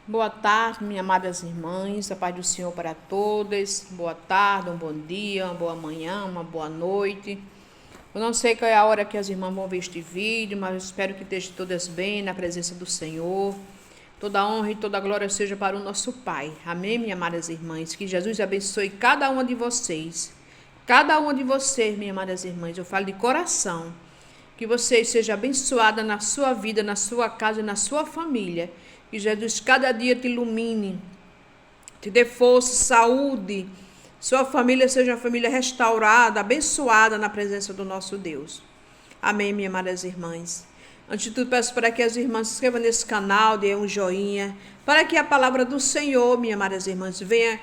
Boa tarde, minhas amadas irmãs, a paz do Senhor para todas. Boa tarde, um bom dia, uma boa manhã, uma boa noite. Eu não sei qual é a hora que as irmãs vão ver este vídeo, mas eu espero que estejam todas bem na presença do Senhor. Toda honra e toda glória seja para o nosso Pai. Amém, minhas amadas irmãs. Que Jesus abençoe cada uma de vocês. Cada uma de vocês, minhas amadas irmãs, eu falo de coração. Que você seja abençoada na sua vida, na sua casa e na sua família. Que Jesus cada dia te ilumine, te dê força, saúde. Sua família seja uma família restaurada, abençoada na presença do nosso Deus. Amém, minhas amadas irmãs. Antes de tudo, peço para que as irmãs se inscrevam nesse canal, dêem um joinha, para que a palavra do Senhor, minhas amadas irmãs, venha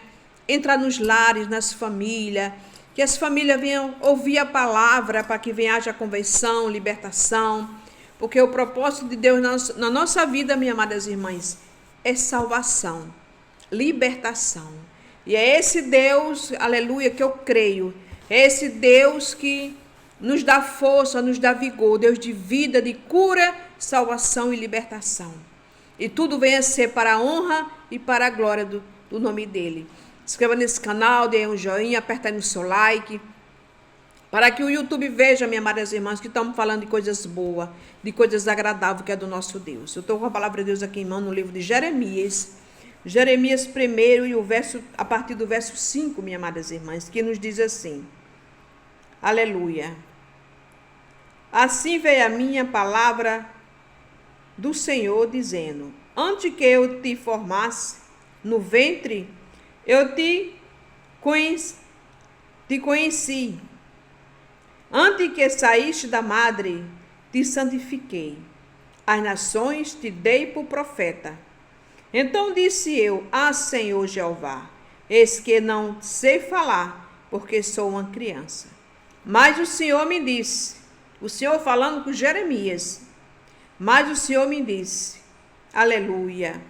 entrar nos lares, nas famílias, que as famílias venham ouvir a palavra, para que venha haja conversão, libertação, porque o propósito de Deus na nossa vida, minhas amadas irmãs, é salvação, libertação. E é esse Deus, aleluia, que eu creio. É esse Deus que nos dá força, nos dá vigor. Deus de vida, de cura, salvação e libertação. E tudo venha a ser para a honra e para a glória do nome dele. Se inscreva nesse canal, dê um joinha, aperta aí no seu like, para que o YouTube veja, minhas amadas irmãs, que estamos falando de coisas boas, de coisas agradáveis, que é do nosso Deus. Eu estou com a palavra de Deus aqui em mão no livro de Jeremias. Jeremias 1 e a partir do verso 5, minhas amadas irmãs, que nos diz assim. Aleluia. Assim veio a minha palavra do Senhor, dizendo: antes que eu te formasse no ventre, eu te conheci. Antes que saíste da madre, te santifiquei. As nações te dei por profeta. Então disse eu: Senhor Jeová, eis que não sei falar, porque sou uma criança. Mas o Senhor me disse, o Senhor falando com Jeremias, mas o Senhor me disse, aleluia,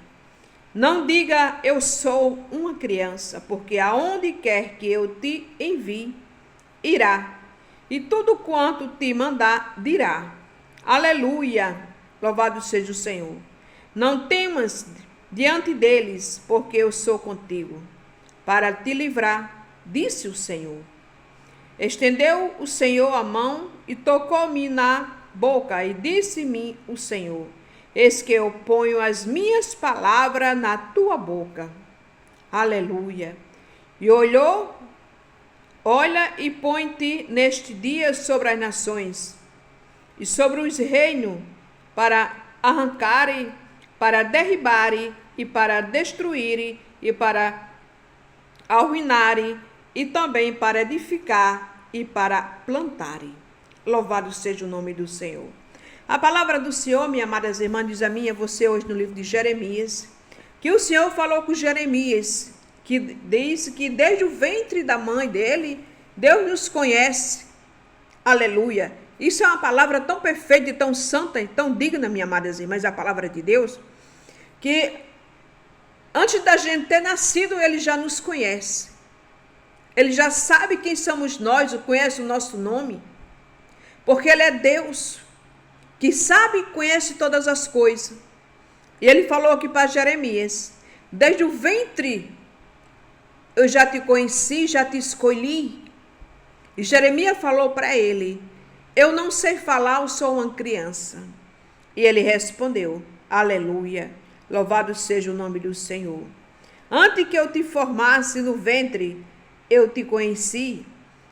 não diga eu sou uma criança, porque aonde quer que eu te envie, irá. E tudo quanto te mandar, dirá. Aleluia, louvado seja o Senhor. Não temas diante deles, porque eu sou contigo, para te livrar, disse o Senhor. Estendeu o Senhor a mão e tocou-me na boca, e disse-me o Senhor: eis que eu ponho as minhas palavras na tua boca. Aleluia. E olha e põe-te neste dia sobre as nações e sobre os reinos, para arrancarem, para derribarem e para destruírem e para arruinarem e também para edificar e para plantarem. Louvado seja o nome do Senhor. A palavra do Senhor, minhas amadas irmãs, diz a mim e a você hoje no livro de Jeremias, que o Senhor falou com Jeremias, que diz que desde o ventre da mãe dele, Deus nos conhece. Aleluia. Isso é uma palavra tão perfeita e tão santa e tão digna, minhas amadas irmãs, a palavra de Deus, que antes da gente ter nascido, ele já nos conhece. Ele já sabe quem somos nós, conhece o nosso nome, porque ele é Deus, que sabe e conhece todas as coisas. E ele falou aqui para Jeremias: desde o ventre eu já te conheci, já te escolhi. E Jeremias falou para ele: eu não sei falar, eu sou uma criança. E ele respondeu: aleluia, louvado seja o nome do Senhor. Antes que eu te formasse no ventre, eu te conheci.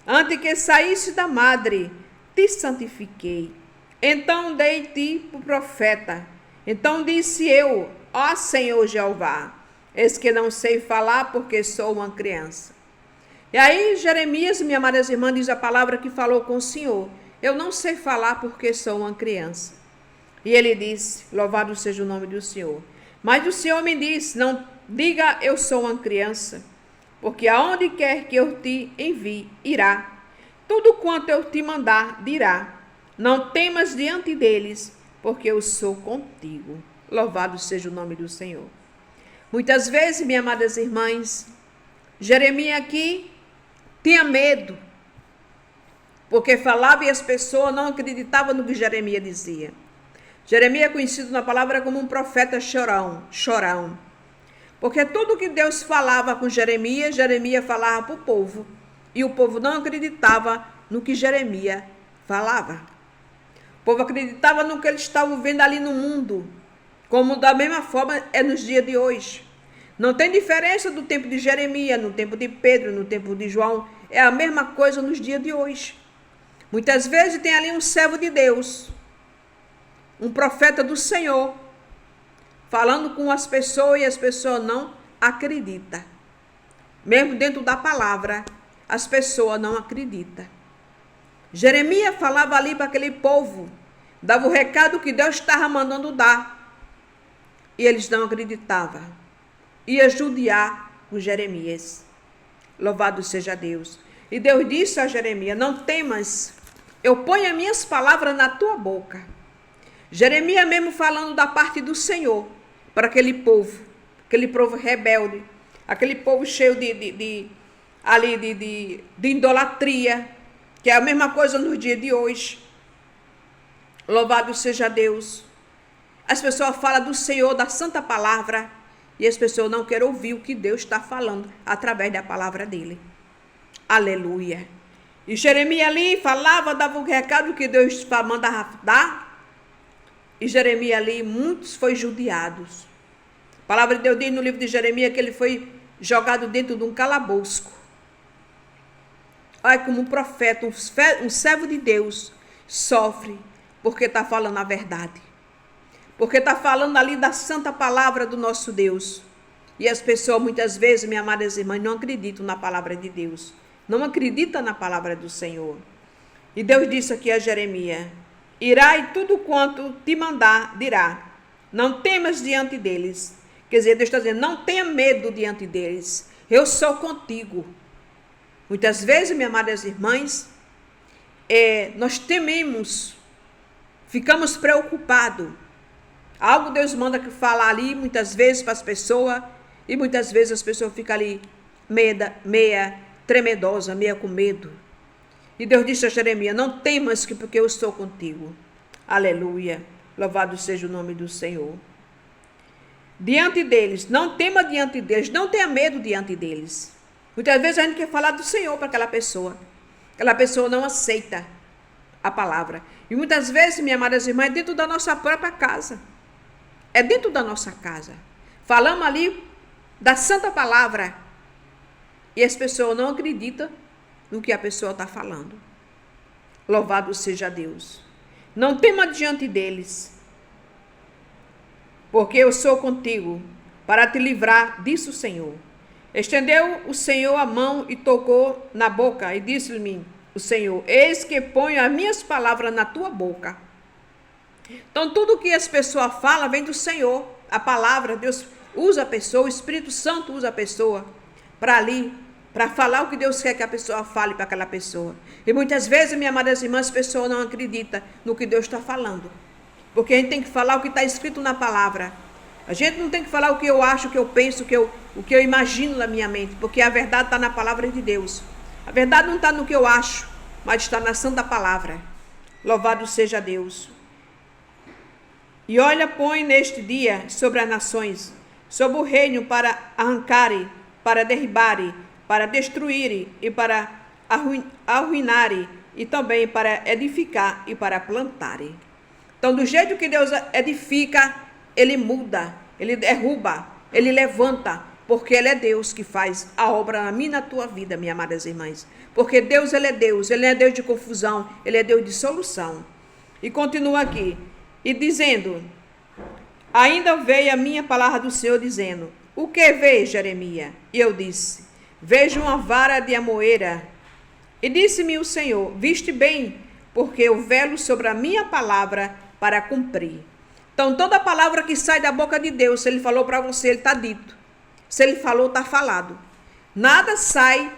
Antes que saísse da madre, te santifiquei. Então dei-te por profeta. Então disse eu: Senhor Jeová, eis que não sei falar, porque sou uma criança. E aí Jeremias, minha amadas irmãs, diz a palavra que falou com o Senhor: eu não sei falar, porque sou uma criança. E ele disse: louvado seja o nome do Senhor. Mas o Senhor me disse: não diga eu sou uma criança, porque aonde quer que eu te envie, irá. Tudo quanto eu te mandar, dirá. Não temas diante deles, porque eu sou contigo. Louvado seja o nome do Senhor. Muitas vezes, minhas amadas irmãs, Jeremias aqui tinha medo, porque falava e as pessoas não acreditavam no que Jeremias dizia. Jeremias é conhecido na palavra como um profeta chorão. Porque tudo que Deus falava com Jeremias, Jeremias falava para o povo. E o povo não acreditava no que Jeremias falava. O povo acreditava no que eles estavam vendo ali no mundo. Como da mesma forma é nos dias de hoje. Não tem diferença do tempo de Jeremias, no tempo de Pedro, no tempo de João. É a mesma coisa nos dias de hoje. Muitas vezes tem ali um servo de Deus, um profeta do Senhor, falando com as pessoas e as pessoas não acreditam. Mesmo dentro da palavra, as pessoas não acreditam. Jeremias falava ali para aquele povo, dava o recado que Deus estava mandando dar. E eles não acreditavam. Ia judiar com Jeremias. Louvado seja Deus. E Deus disse a Jeremias: não temas, eu ponho as minhas palavras na tua boca. Jeremias mesmo falando da parte do Senhor para aquele povo rebelde, aquele povo cheio de idolatria, que é a mesma coisa nos dias de hoje. Louvado seja Deus. As pessoas falam do Senhor, da santa palavra, e as pessoas não querem ouvir o que Deus está falando através da palavra dele. Aleluia. E Jeremias ali falava, dava o recado que Deus mandava dar. E Jeremias ali, muitos foram judiados. A palavra de Deus diz no livro de Jeremias que ele foi jogado dentro de um calabouço. Olha como um profeta, um servo de Deus, sofre porque está falando a verdade. Porque está falando ali da santa palavra do nosso Deus. E as pessoas muitas vezes, minhas amadas irmãs, não acreditam na palavra de Deus. Não acreditam na palavra do Senhor. E Deus disse aqui a Jeremias: irá e tudo quanto te mandar dirá. Não temas diante deles. Quer dizer, Deus está dizendo, não tenha medo diante deles. Eu sou contigo. Muitas vezes, minhas amadas irmãs, nós tememos, ficamos preocupados. Algo Deus manda que falar ali, muitas vezes para as pessoas, e muitas vezes as pessoas ficam ali meia tremedosa, meia com medo. E Deus disse a Jeremias: não temas, porque eu estou contigo. Aleluia. Louvado seja o nome do Senhor. Diante deles, não tema diante deles, não tenha medo diante deles. Muitas vezes a gente quer falar do Senhor para aquela pessoa. Aquela pessoa não aceita a palavra. E muitas vezes, minhas amadas irmãs, é dentro da nossa própria casa. É dentro da nossa casa. Falamos ali da santa palavra. E as pessoas não acreditam no que a pessoa está falando. Louvado seja Deus. Não tema diante deles, porque eu sou contigo, para te livrar, disse o Senhor. Estendeu o Senhor a mão e tocou na boca, e disse-lhe o Senhor: eis que ponho as minhas palavras na tua boca. Então, tudo que as pessoas falam vem do Senhor. A palavra, Deus usa a pessoa, o Espírito Santo usa a pessoa para falar o que Deus quer que a pessoa fale para aquela pessoa. E muitas vezes, minhas amadas irmãs, as pessoas não acreditam no que Deus está falando. Porque a gente tem que falar o que está escrito na palavra. A gente não tem que falar o que eu acho, o que eu penso, o que eu imagino na minha mente. Porque a verdade está na palavra de Deus. A verdade não está no que eu acho, mas está na santa palavra. Louvado seja Deus. E olha, põe neste dia sobre as nações, sobre o reino, para arrancarem, para derribarem, para destruírem e para arruinarem, e também para edificar e para plantarem. Então, do jeito que Deus edifica, Ele muda, Ele derruba, Ele levanta, porque Ele é Deus que faz a obra na minha e na tua vida, minhas amadas irmãs. Porque Deus, Ele não é Deus de confusão, Ele é Deus de solução. E continua aqui, e dizendo, ainda veio a minha palavra do Senhor, dizendo, o que vês, Jeremias? E eu disse, vejo uma vara de amoeira. E disse-me o Senhor, viste bem, porque eu velo sobre a minha palavra para cumprir. Então, toda palavra que sai da boca de Deus, se Ele falou para você, Ele está dito. Se Ele falou, está falado. Nada sai,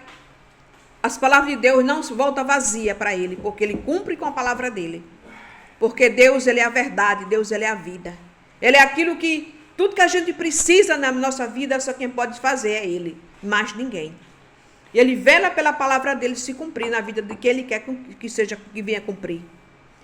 as palavras de Deus não voltam vazia para Ele, porque Ele cumpre com a palavra dEle. Porque Deus, Ele é a verdade, Deus, Ele é a vida. Ele é aquilo que, tudo que a gente precisa na nossa vida, só quem pode fazer é Ele, mais ninguém. E Ele vela pela palavra dEle se cumprir na vida de que Ele quer que venha cumprir.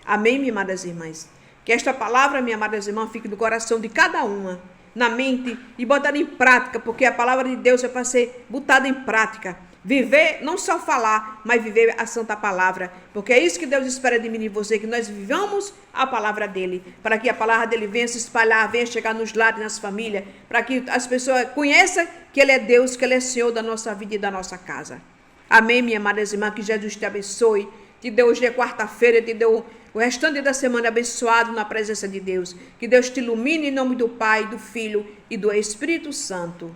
Amém, minhas amadas irmãs? Que esta palavra, minhas amadas irmãs, fique no coração de cada uma. na mente e botar em prática, porque a palavra de Deus é para ser botada em prática. Viver, não só falar, mas viver a santa palavra, porque é isso que Deus espera de mim e de você, que nós vivamos a palavra dele, para que a palavra dele venha se espalhar, venha chegar nos lares, nas famílias, para que as pessoas conheçam que ele é Deus, que ele é Senhor da nossa vida e da nossa casa. Amém, minha amada irmã, que Jesus te abençoe, te dê hoje é quarta-feira, te deu o restante da semana abençoado na presença de Deus, que Deus te ilumine em nome do Pai, do Filho e do Espírito Santo.